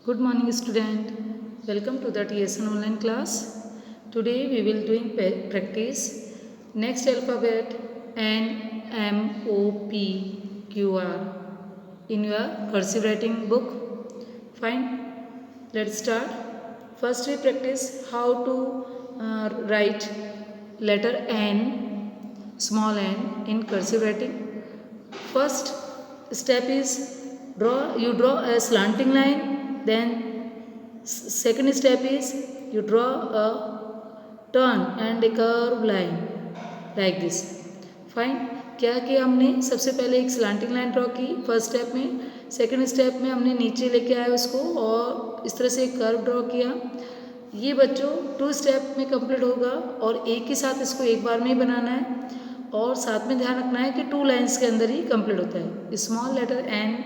Good morning student. Welcome to the TSN online class. Today we will doing practice next alphabet N M O P Q R in your cursive writing book. Fine. Let's start. First we practice how to write letter N, small n in cursive writing. First step is you draw a slanting line, then second step is you draw a turn and a curved line like this. Fine. क्या किया हमने? सबसे पहले एक slanting line draw की first step में. Second step में हमने नीचे लेके आया उसको और इस तरह से एक कर्व ड्रॉ किया. ये बच्चों 2 स्टेप में कंप्लीट होगा और एक ही साथ इसको एक बार में ही बनाना है और साथ में ध्यान रखना है कि 2 लाइंस के अंदर ही कंप्लीट होता है. स्मॉल लेटर एन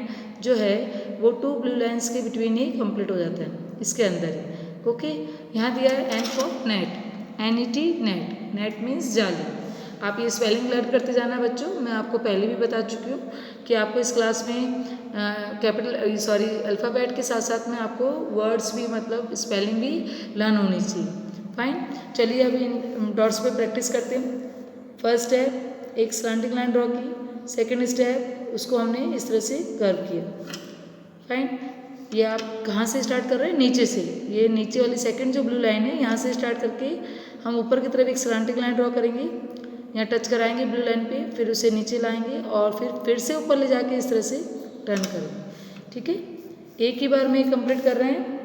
जो है वो 2 ब्लू लाइंस के बिटवीन ही कंप्लीट हो जाता है इसके अंदर ही. ओके. यहाँ दिया है N for net, NET net. Net means जाली. आप ये स्पेलिंग लर्न करते जाना बच्चों. मैं आपको पहले भी बता चुकी हूँ कि आपको इस क्लास में अल्फ़ाबेट के साथ साथ में आपको वर्ड्स भी मतलब स्पेलिंग भी लर्न होनी चाहिए. फाइन. चलिए अभी इन डॉट्स पे प्रैक्टिस करते हैं. फर्स्ट स्टेप एक स्लैंटिंग लाइन ड्रॉ की. सेकंड स्टेप उसको हमने इस तरह से कर्व किया. फाइन. ये आप कहाँ से स्टार्ट कर रहे हैं? नीचे से. ये नीचे वाली सेकंड जो ब्लू लाइन है यहाँ से स्टार्ट करके हम ऊपर की तरफ एक स्लैंटिंग लाइन ड्रॉ करेंगे. यहाँ टच कराएंगे ब्लू लाइन पे, फिर उसे नीचे लाएंगे और फिर से ऊपर ले जाके इस तरह से टर्न करेंगे. ठीक है. एक ही बार में कंप्लीट कर रहे हैं.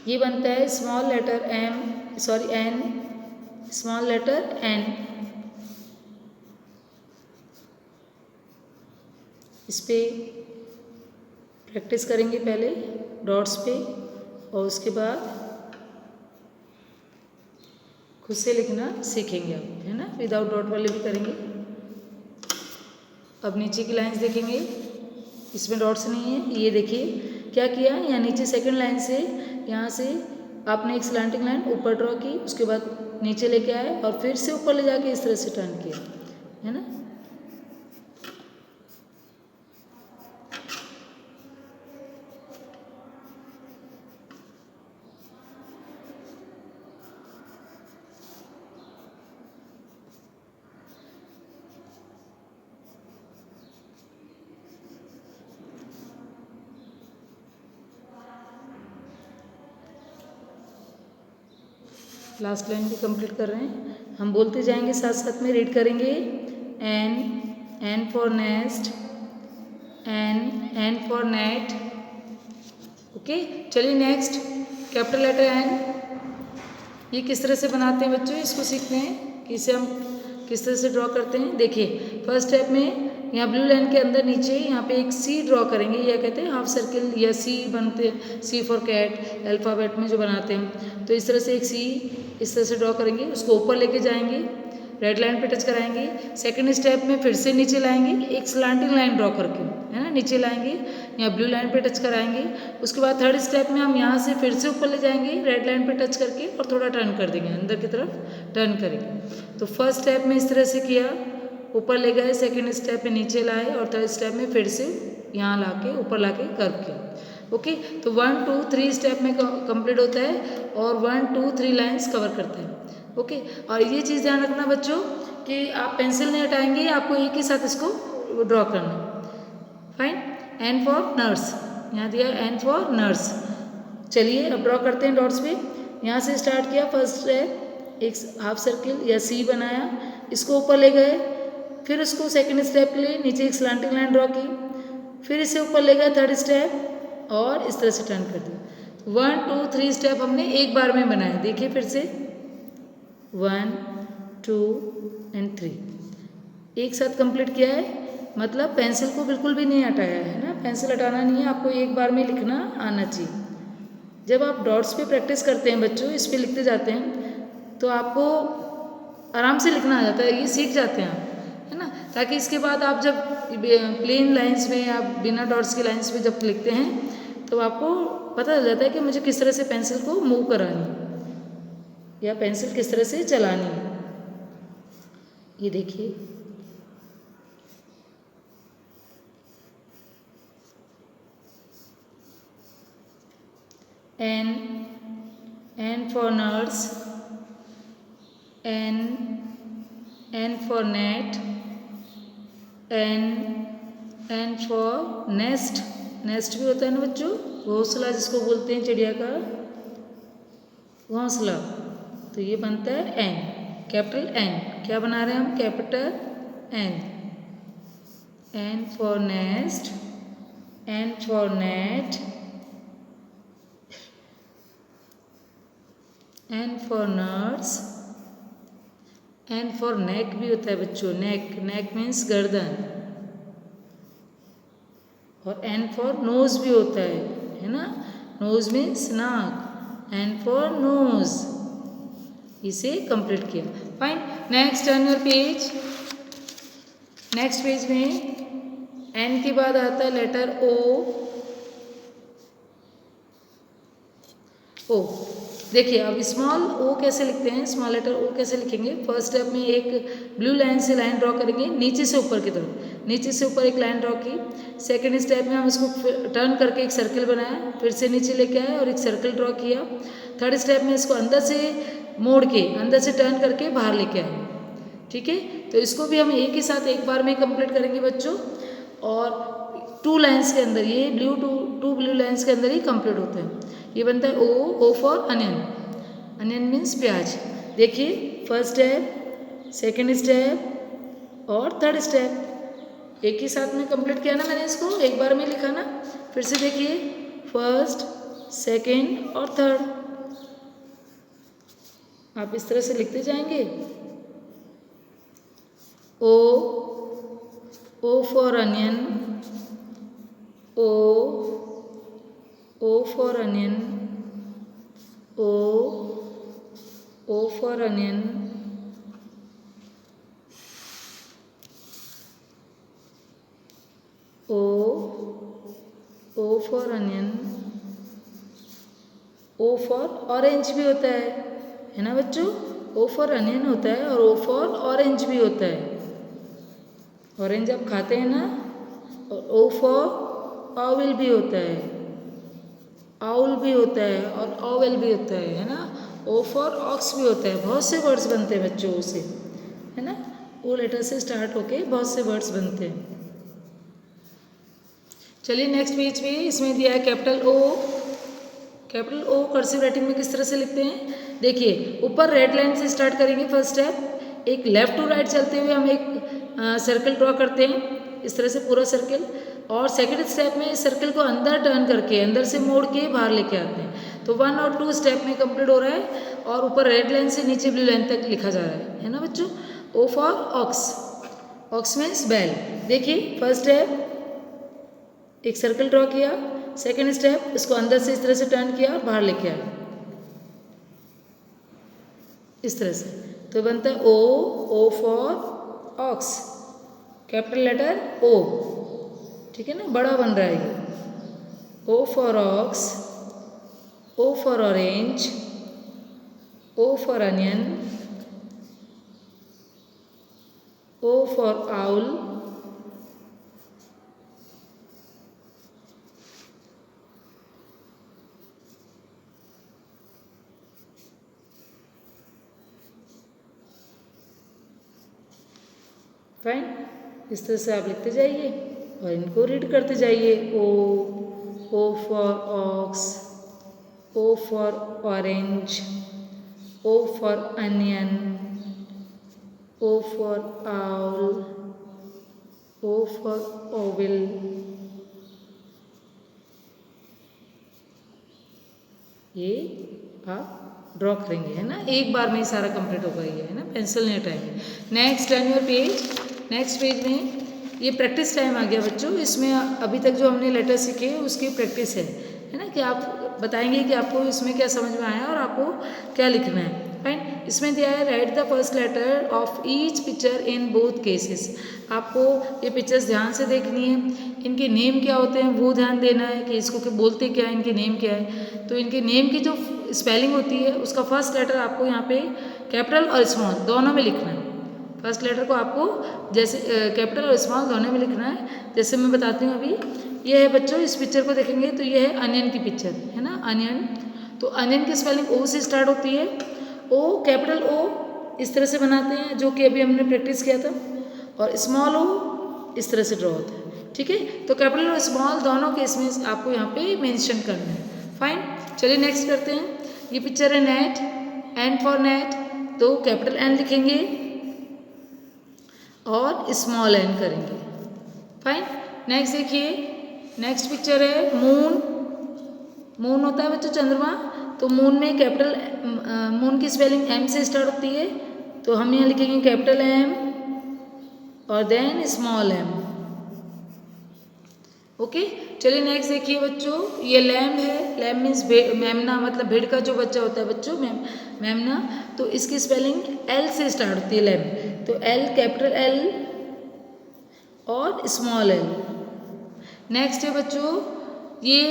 ये बनता है small letter n, small letter n. इस पे प्रैक्टिस करेंगे पहले डॉट्स पे और उसके बाद खुद से लिखना सीखेंगे आप, है ना. विदाउट डॉट वाले भी करेंगे. अब नीचे की लाइंस देखेंगे. इसमें डॉट्स नहीं है. ये देखिए क्या किया. यहाँ नीचे सेकंड लाइन से यहाँ से आपने एक स्लैंटिंग लाइन ऊपर ड्रॉ की, उसके बाद नीचे लेके आए और फिर से ऊपर ले जाके इस तरह से टर्न किया, है ना. लास्ट लाइन भी कंप्लीट कर रहे हैं. हम बोलते जाएंगे साथ साथ में रीड करेंगे. N for nest, N for net. Okay. चलिए नेक्स्ट कैपिटल लेटर एन. ये किस तरह से बनाते हैं बच्चों, इसको सीखते हैं कि इसे हम किस तरह से ड्रॉ करते हैं. देखिए फर्स्ट स्टेप में यहाँ ब्लू लाइन के अंदर नीचे यहाँ पे एक सी ड्रॉ करेंगे. यह कहते हैं हाफ सर्किल या सी बनते हैं. सी फॉर कैट अल्फ़ाबेट में जो बनाते हैं. तो इस तरह से एक सी इस तरह से ड्रॉ करेंगे. उसको ऊपर लेके जाएंगे, रेड लाइन पे टच कराएंगे. सेकंड स्टेप में फिर से नीचे लाएंगे एक स्लांटिंग लाइन ड्रॉ करके, है ना. नीचे लाएंगे, यहाँ ब्लू लाइन पे टच कराएंगे. उसके बाद थर्ड स्टेप में हम यहाँ से फिर से ऊपर ले जाएंगे रेड लाइन पे टच करके और थोड़ा टर्न कर देंगे, अंदर की तरफ टर्न करेंगे. तो फर्स्ट स्टेप में इस तरह से किया, ऊपर ले गए. सेकंड स्टेप में नीचे लाए और थर्ड स्टेप में फिर से यहाँ ला के ऊपर ला के कर्व किया. ओके. तो 1 2 3 स्टेप में कंप्लीट होता है और 1 2 3 लाइंस कवर करता है. ओके. और ये चीज़ ध्यान रखना बच्चों कि आप पेंसिल नहीं हटाएंगे, आपको एक ही साथ इसको ड्रॉ करना. फाइन. N for nurse. यहाँ दिया एन फॉर नर्स. चलिए अब ड्रॉ करते हैं डॉट्स पे. यहाँ से स्टार्ट किया. फर्स्ट स्टेप एक हाफ सर्किल या सी बनाया, इसको ऊपर ले गए. फिर उसको सेकंड स्टेप के लिए नीचे एक स्लैंटिंग लाइन ड्रॉ की, फिर इसे ऊपर ले गए थर्ड स्टेप और इस तरह से टर्न कर दिया. 1 2 3 स्टेप हमने एक बार में बनाए. देखिए फिर से 1 2 एंड 3 एक साथ कंप्लीट किया है. मतलब पेंसिल को बिल्कुल भी नहीं हटाया है ना. पेंसिल हटाना नहीं है, आपको एक बार में लिखना आना चाहिए. जब आप डॉट्स पे प्रैक्टिस करते हैं बच्चों, इस पे लिखते जाते हैं तो आपको आराम से लिखना आ जाता है. ये सीख जाते हैं आप, है ना. ताकि इसके बाद आप जब प्लेन लाइंस में या बिना डॉट्स की लाइंस में जब लिखते हैं तो आपको पता चल जाता है कि मुझे किस तरह से पेंसिल को मूव करानी है या पेंसिल किस तरह से चलानी है. ये देखिए N, N for nurse, N, N for net, N for nest, nest भी होता है ना बच्चों, घोंसला जिसको बोलते हैं चिड़िया का घोंसला, तो ये बनता है एन, कैपिटल एन। क्या बना रहे हैं हम, capital N. N for nest, N for net, N for nurse, N for neck भी होता है बच्चों, नेक, नेक मीन्स गर्दन, और एन फॉर नोज भी होता है ना, नोज मीन्स नाक, एन फॉर नोज। इसे कंप्लीट किया, fine. Next turn your page. Next page में एन के बाद आता है लेटर ओ। ओ देखिए, अब स्मॉल ओ कैसे लिखते हैं, स्मॉल लेटर ओ कैसे लिखेंगे। फर्स्ट स्टेप में एक ब्लू लाइन से लाइन ड्रॉ करेंगे नीचे से ऊपर की तरफ, नीचे से ऊपर एक लाइन ड्रॉ की। सेकंड स्टेप में हम इसको टर्न करके एक सर्कल बनाया, फिर से नीचे लेके आए और एक सर्कल ड्रॉ किया। थर्ड स्टेप में इसको अंदर से मोड़ के, अंदर से टर्न करके बाहर लेके आए। ठीक है, तो इसको भी हम एक ही साथ एक बार में कंप्लीट करेंगे बच्चों, और टू लाइन्स के अंदर, ये टू ब्लू लाइन्स के अंदर ही कंप्लीट होते हैं। ये बनता है O for onion, onion means प्याज। देखिए, फर्स्ट स्टेप, सेकंड स्टेप और थर्ड स्टेप एक ही साथ में कंप्लीट किया ना मैंने, इसको एक बार में लिखा ना। फिर से देखिए, फर्स्ट, सेकंड और थर्ड, आप इस तरह से लिखते जाएंगे। O for onion, O for onion, O for onion, O for onion, O for orange भी होता है ना बच्चों। ओ फॉर अनियन होता है और ओ फॉर ऑरेंज भी होता है, ऑरेंज आप खाते हैं ना। और ओ फॉर ऑवल भी होता है, आउल भी होता है और ओवल भी होता है ना। ओ फॉर ऑक्स भी होता है, बहुत से वर्ड्स बनते हैं बच्चों से, है ना। ओ लेटर से स्टार्ट होके बहुत से वर्ड्स बनते हैं। चलिए नेक्स्ट पेज पे, इसमें दिया है कैपिटल ओ। कैपिटल ओ कर्सिव राइटिंग में किस तरह से लिखते हैं, देखिए ऊपर रेड लाइन से स्टार्ट करेंगे। फर्स्ट स्टेप, एक लेफ्ट टू राइट चलते हुए हम एक सर्कल ड्रॉ करते हैं, इस तरह से पूरा सर्कल। और सेकंड स्टेप में इस सर्कल को अंदर टर्न करके, अंदर से मोड़ के बाहर लेके आते हैं। तो 1 और 2 स्टेप में कंप्लीट हो रहा है, और ऊपर रेड लाइन से नीचे ब्लू लाइन तक लिखा जा रहा है ना बच्चों। O for ox, ox means बैल। देखिए, फर्स्ट स्टेप एक सर्कल ड्रॉ किया, सेकंड स्टेप इसको अंदर से इस तरह से टर्न किया और बाहर लेके आया, इस तरह से। तो बनता है O for ox, capital letter O, ठीक है ना, बड़ा बन रहा है ये। O for ox, O for orange, O for onion, O for owl, fine. इस तरह से आप लिखते जाइए और इनको रीड करते जाइए। O for ox, O for orange, O for onion, O for owl, O for oval, ये आप ड्रॉ करेंगे, है ना। एक बार में ही सारा कंप्लीट होगा ये, है ना, पेंसिल नहीं हटाएंगे। Next turn your page. Next page में ये प्रैक्टिस टाइम आ गया बच्चों। इसमें अभी तक जो हमने लेटर सीखे उसकी प्रैक्टिस है ना, कि आप बताएंगे कि आपको इसमें क्या समझ में आया और आपको क्या लिखना है। फाइन, इसमें दिया है write the first letter of each picture in both cases. आपको ये पिक्चर्स ध्यान से देखनी है, इनके नेम क्या होते हैं वो ध्यान देना है कि इसको बोलते क्या है, इनके नेम क्या है। तो इनके नेम की जो स्पेलिंग होती है उसका फर्स्ट लेटर आपको यहाँ पे कैपिटल और स्मॉल दोनों में लिखना है। फर्स्ट लेटर को आपको जैसे कैपिटल और स्मॉल दोनों में लिखना है। जैसे मैं बताती हूँ अभी, ये है बच्चों, इस पिक्चर को देखेंगे तो ये है अनियन की पिक्चर, है ना, अनियन। तो अनियन की स्पेलिंग ओ से स्टार्ट होती है। ओ, कैपिटल ओ इस तरह से बनाते हैं, जो कि अभी हमने प्रैक्टिस किया था, और स्मॉल ओ इस तरह से ड्रॉ होता है, ठीक है। तो कैपिटल और स्मॉल दोनों केस में आपको यहाँ पे मेंशन करना है। फाइन, चलिए नेक्स्ट करते हैं। ये पिक्चर है नेट, एन फॉर नेट, तो कैपिटल एन लिखेंगे और स्मॉल एन करेंगे। फाइन, नेक्स्ट देखिए, नेक्स्ट पिक्चर है मून। मून होता है बच्चों चंद्रमा, तो मून में कैपिटल मून की स्पेलिंग एम से स्टार्ट होती है, तो हम यहाँ लिखेंगे कैपिटल एम और देन स्मॉल एम। ओके, चलिए नेक्स्ट देखिए बच्चों, ये लैम्ब है। लैम्ब मीन्स मेमना, मतलब भेड़ का जो बच्चा होता है बच्चों, मेमना। तो इसकी स्पेलिंग एल से स्टार्ट होती है, लैम्ब। तो एल, कैपिटल एल और स्मॉल एल। नेक्स्ट है बच्चों ये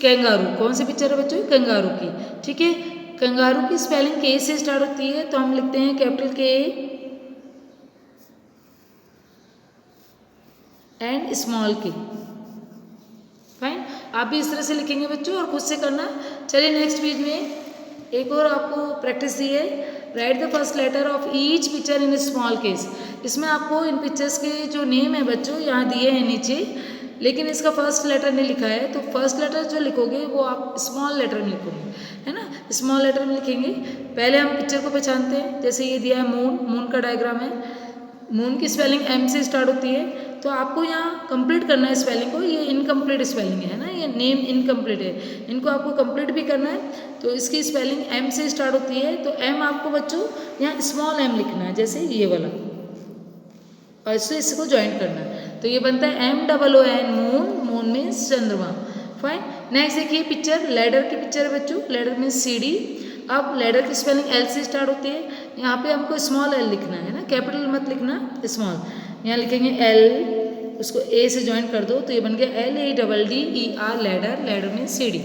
कैंगारू। कौन सी पिक्चर है बच्चों? कैंगारू की, ठीक है। कैंगारू की स्पेलिंग के से स्टार्ट होती है, तो हम लिखते हैं कैपिटल के एंड स्मॉल के। फाइन, आप भी इस तरह से लिखेंगे बच्चों और खुद से करना। चलिए नेक्स्ट पेज में एक और आपको प्रैक्टिस दी है, write the first letter of each picture in small case. इसमें आपको इन पिक्चर्स के जो नेम है बच्चों यहाँ दिए हैं नीचे, लेकिन इसका फर्स्ट लेटर नहीं लिखा है, तो फर्स्ट लेटर जो लिखोगे वो आप स्मॉल लेटर में लिखोगे, है ना, स्मॉल लेटर में लिखेंगे। पहले हम पिक्चर को पहचानते हैं, जैसे ये दिया है मून, मून का डायग्राम है। मून की स्पेलिंग एम से स्टार्ट होती है, तो आपको यहाँ कंप्लीट करना है स्पेलिंग को। ये इनकम्प्लीट स्पेलिंग है ना, ये नेम इनकम्प्लीट है, इनको आपको कंप्लीट भी करना है। तो इसकी स्पेलिंग एम से स्टार्ट होती है, तो एम आपको बच्चों यहाँ स्मॉल एम लिखना है, जैसे ये वाला, और इसको ज्वाइन करना है। तो ये बनता है MOON, मून, मून मीन्स चंद्रमा। फाइन, नेक्स्ट देखिए पिक्चर, लैडर की पिक्चर है बच्चों। लैडर मीन्स सीढ़ी। अब लैडर की स्पेलिंग एल से स्टार्ट होती है, यहाँ पे हमको स्मॉल एल लिखना है ना, कैपिटल मत लिखना, स्मॉल। यहाँ लिखेंगे एल, उसको ए से ज्वाइन कर दो, तो ये बन गया LADDER, लैडर। लैडर मीन्स सीढ़ी।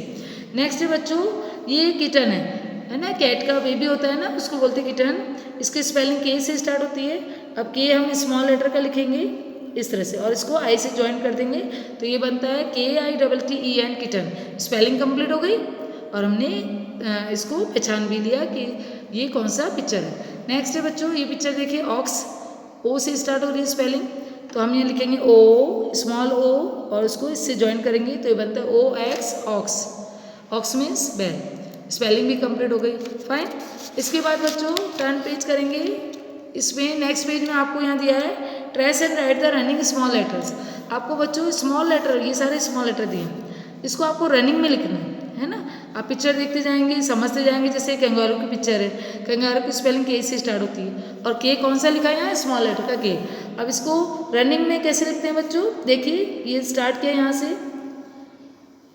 नेक्स्ट है बच्चों ये किटन है ना, कैट का बेबी होता है ना, उसको बोलते हैं किटन। इसकी स्पेलिंग के से स्टार्ट होती है। अब के हम स्मॉल लेटर का लिखेंगे इस तरह से, और इसको आई से ज्वाइन कर देंगे, तो ये बनता है KITTEN, किटन। स्पेलिंग कंप्लीट हो गई और हमने इसको पहचान भी लिया कि ये कौन सा पिक्चर है। नेक्स्ट है बच्चों ये पिक्चर देखिए, ऑक्स। ओ से स्टार्ट हो रही है स्पेलिंग, तो हम ये लिखेंगे ओ, स्मॉल ओ, और उसको इससे ज्वाइन करेंगे, तो ये बनता है OX, ऑक्स। ऑक्स मीन्स बैल। स्पेलिंग भी कंप्लीट हो गई। फाइन, इसके बाद बच्चों टर्न पेज करेंगे। इसमें नेक्स्ट पेज में आपको यहाँ दिया है trace and write the running small letters. आपको बच्चों स्मॉल लेटर, ये सारे स्मॉल लेटर दिए हैं, इसको आपको रनिंग में लिखना है ना। आप पिक्चर देखते जाएंगे, समझते जाएंगे। जैसे कैंगारू की पिक्चर है, कैंगारू की स्पेलिंग के से स्टार्ट होती है, और के कौन सा लिखा है यहाँ? स्मॉल लेटर का के। अब इसको रनिंग में कैसे लिखते हैं बच्चों? देखिए ये स्टार्ट किया यहाँ से,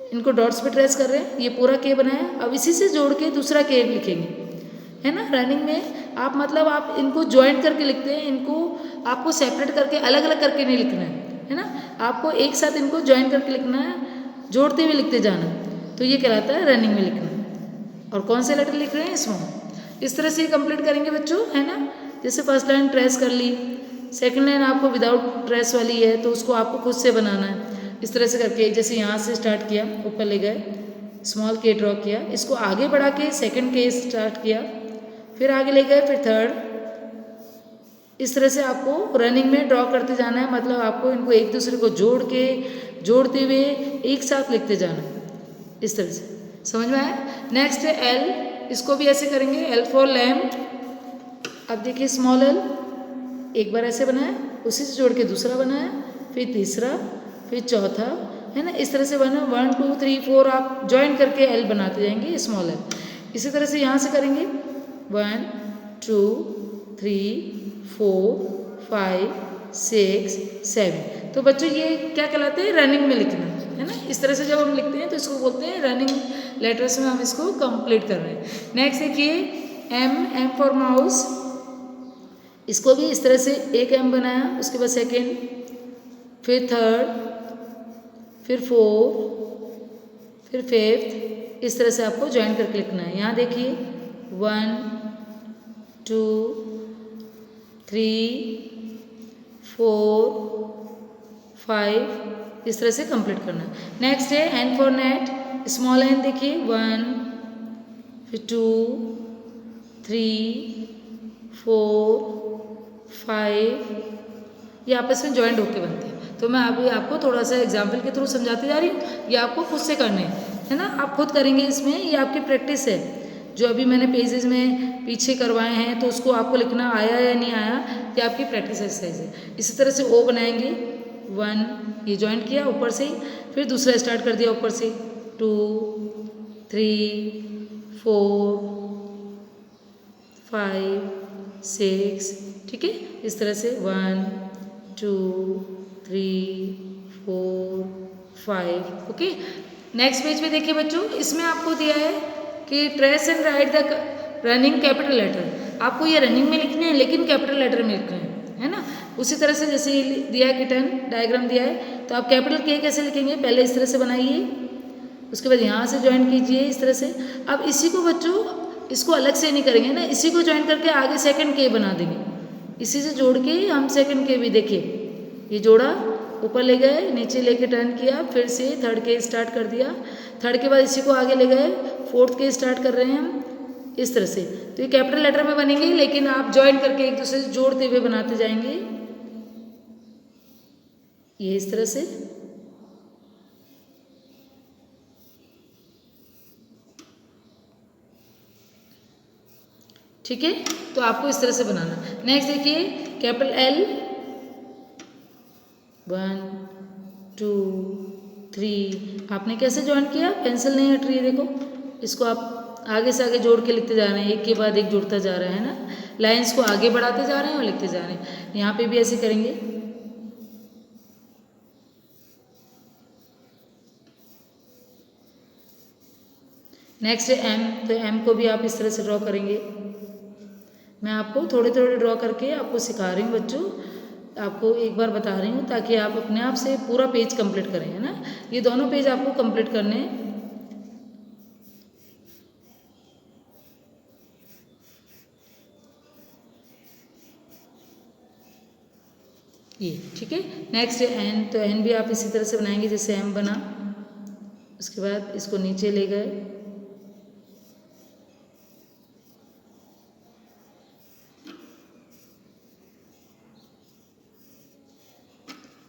इनको डॉट्स पे ट्रेस कर रहे हैं, ये पूरा के बनाया। अब इसी से जोड़ के दूसरा के लिखेंगे, है ना। रनिंग में आप मतलब आप इनको ज्वाइन करके लिखते हैं, इनको आपको सेपरेट करके अलग अलग करके नहीं लिखना है ना, आपको एक साथ इनको ज्वाइन करके लिखना है, जोड़ते हुए लिखते जाना। तो ये कहलाता है रनिंग में लिखना। और कौन से लेटर लिख रहे हैं? स्मॉल। इस तरह से कंप्लीट करेंगे बच्चों, है ना। जैसे फर्स्ट लाइन ट्रेस कर ली, सेकंड लाइन आपको विदाउट ट्रेस वाली है, तो उसको आपको खुद से बनाना है इस तरह से करके। जैसे यहाँ से स्टार्ट किया, ऊपर ले गए, स्मॉल के ड्रॉ किया, इसको आगे बढ़ा के सेकंड के स्टार्ट किया, फिर आगे ले गए, फिर थर्ड। इस तरह से आपको रनिंग में ड्रॉ करते जाना है, मतलब आपको इनको एक दूसरे को जोड़ते हुए एक साथ लिखते जाना है, इस तरह से। समझ में आया? नेक्स्ट है एल, इसको भी ऐसे करेंगे, एल फॉर लैम्प। अब देखिए स्मॉल एल, एक बार ऐसे बनाया, उसी से जोड़ के दूसरा बनाया, फिर तीसरा, फिर चौथा, है ना। इस तरह से बना 1 2 3 4, आप ज्वाइन करके एल बनाते जाएंगे, स्मॉल एल। इसी तरह से यहाँ से करेंगे 1 2 3 4 5 6 7। तो बच्चों ये क्या कहलाते हैं? रनिंग में लिखना, है ना। इस तरह से जब हम लिखते हैं तो इसको बोलते हैं रनिंग लेटर्स में हम इसको कंप्लीट कर रहे हैं। नेक्स्ट देखिए एम फॉर माउस। इसको भी इस तरह से एक एम बनाया, उसके बाद सेकेंड, फिर थर्ड, फिर फोर्थ, फिर फिफ्थ। इस तरह से आपको ज्वाइन करके लिखना है। यहाँ देखिए 1 2 3 4 5, इस तरह से कंप्लीट करना है। नेक्स्ट है N for net, small n देखिए 1, फिर 2, 3, 4, 5, ये आपस में ज्वाइंट होके बनते हैं। तो मैं अभी आपको थोड़ा सा एग्जाम्पल के थ्रू समझाते जा रही हूँ, ये आपको खुद से करने है ना, आप खुद करेंगे इसमें, ये आपकी प्रैक्टिस है। जो अभी मैंने पेजेस में पीछे करवाए हैं तो उसको आपको लिखना आया या नहीं आया, ये आपकी प्रैक्टिस एक्सरसाइज है। इसी तरह से ओ बनाएंगे 1, ये ज्वाइंट किया ऊपर से, फिर दूसरा स्टार्ट कर दिया ऊपर से 2, 3, 4, 5, 6, ठीक है। इस तरह से 1, 2, 3, 4, 5, ओके। नेक्स्ट पेज पे देखिए बच्चों, इसमें आपको दिया है कि trace and write the running capital letter. आपको ये रनिंग में लिखने हैं लेकिन कैपिटल लेटर में लिखने हैं, है ना। उसी तरह से जैसे दिया है किटन डायग्राम दिया है, तो आप कैपिटल के कैसे लिखेंगे, पहले इस तरह से बनाइए, उसके बाद यहाँ से ज्वाइन कीजिए इस तरह से। अब इसी को बच्चों, इसको अलग से नहीं करेंगे ना, इसी को ज्वाइन करके आगे सेकंड के बना देंगे, इसी से जोड़ के हम सेकंड के भी देखिए, ये जोड़ा, ऊपर ले गए, नीचे लेके टर्न किया, फिर से थर्ड के स्टार्ट कर दिया, थर्ड के बाद इसी को आगे ले गए, फोर्थ के स्टार्ट कर रहे हैं हम इस तरह से। तो ये कैपिटल लेटर में बनेंगे, लेकिन आप ज्वाइन करके एक दूसरे से जोड़ते हुए बनाते जाएंगे, ये इस तरह से। ठीक है, तो आपको इस तरह से बनाना। नेक्स्ट देखिए कैपिटल एल 1, 2, 3, आपने कैसे ज्वाइन किया, पेंसिल नहीं हट रही है देखो, इसको आप आगे से आगे जोड़ के लिखते जा रहे हैं, एक के बाद एक जुड़ता जा रहा है ना, लाइंस को आगे बढ़ाते जा रहे हैं और लिखते जा रहे हैं। यहाँ पे भी ऐसे करेंगे। नेक्स्ट है एम, तो एम को भी आप इस तरह से ड्रॉ करेंगे। मैं आपको थोड़े थोड़े ड्रॉ करके आपको सिखा रही हूँ बच्चों, आपको एक बार बता रही हूँ ताकि आप अपने आप से पूरा पेज कंप्लीट करें, है ना। ये दोनों पेज आपको कंप्लीट करने हैं। ये ठीक है। नेक्स्ट है एन, तो एन भी आप इसी तरह से बनाएंगे जैसे एम बना, उसके बाद इसको नीचे ले गए,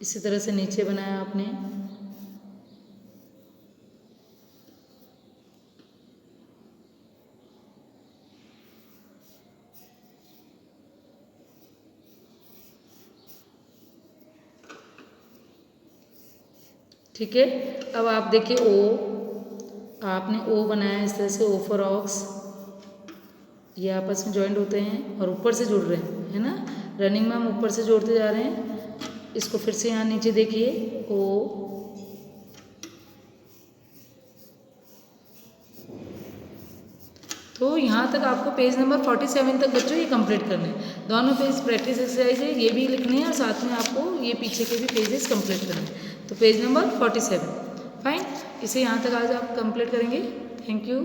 इसी तरह से नीचे बनाया आपने, ठीक है। अब आप देखिए ओ, आपने ओ बनाया इस तरह से, ओ फॉर ऑक्स, ये आपस में ज्वाइंट होते हैं और ऊपर से जुड़ रहे हैं, है ना। रनिंग में हम ऊपर से जोड़ते जा रहे हैं। इसको फिर से यहाँ नीचे देखिए ओ, तो यहाँ तक आपको पेज नंबर 47 तक बच्चों ये कंप्लीट करने हैं। दोनों पेज प्रैक्टिस एक्सरसाइज है, ये भी लिखने हैं और साथ में आपको ये पीछे के भी पेजेस कंप्लीट करने हैं। तो पेज नंबर 47 फाइन, इसे यहाँ तक आज आप कंप्लीट करेंगे। Thank you.